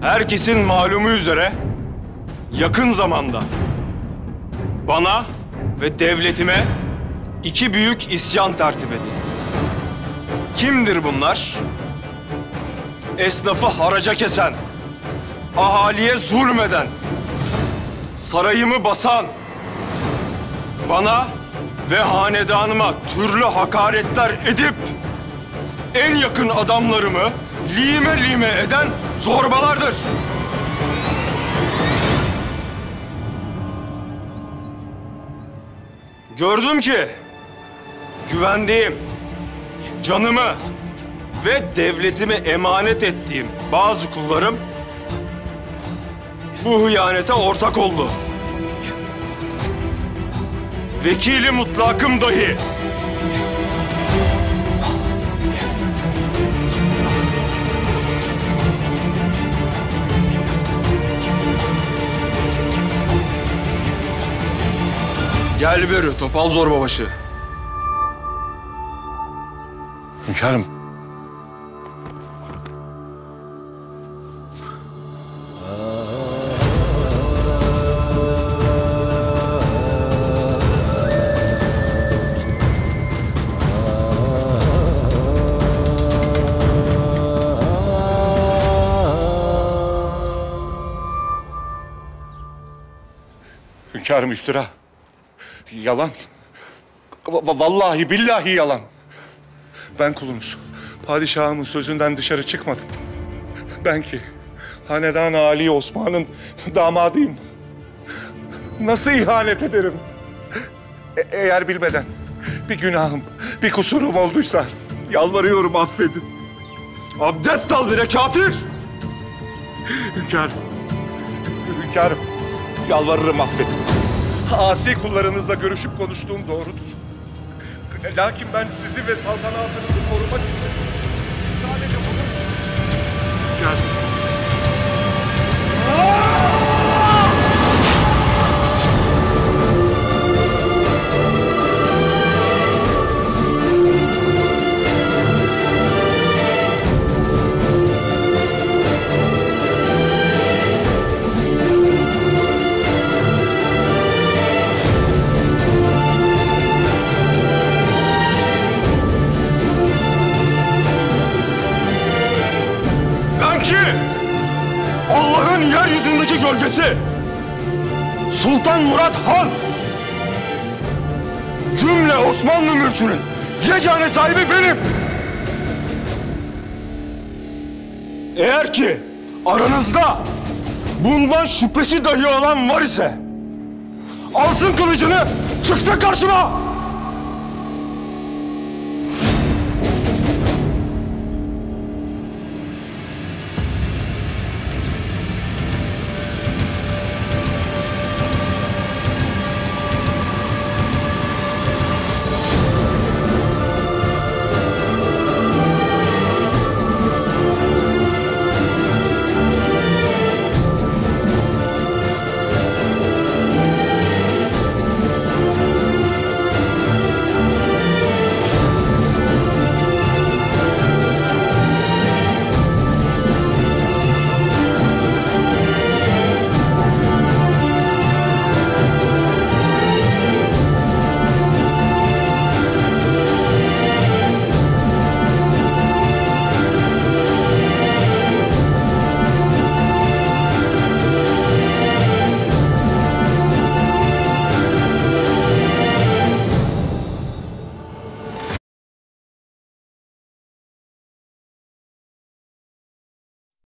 Herkesin malumu üzere yakın zamanda bana ve devletime iki büyük isyan tertip edildi. Kimdir bunlar? Esnafı haraca kesen, ahaliye zulmeden, sarayımı basan, bana ve hanedanıma türlü hakaretler edip en yakın adamlarımı lime lime eden zorbalardır. Gördüm ki güvendiğim, canımı ve devletime emanet ettiğim bazı kullarım bu hıyanete ortak oldu. Vekili mutlakım dahi. Gel beri topal zorbabaşı. Hünkârım. Hünkârım iftira. Yalan. Vallahi billahi yalan. Ben kulunuz. Padişahımın sözünden dışarı çıkmadım. Ben ki Hanedan-ı Ali Osman'ın damadıyım. Nasıl ihanet ederim? Eğer bilmeden bir günahım, bir kusurum olduysa yalvarıyorum affedin. Abdest al bire kafir! Hünkârım, hünkârım yalvarırım affedin. Asi kullarınızla görüşüp konuştuğum doğrudur. Lakin ben sizi ve saltanatınızı korumak için sadece bunu... Hünkârım. Allah'ın yeryüzündeki gölgesi Sultan Murat Han, cümle Osmanlı mülkünün yegane sahibi benim. Eğer ki aranızda bundan şüphesi dahi olan var ise alsın kılıcını, çıksın karşıma.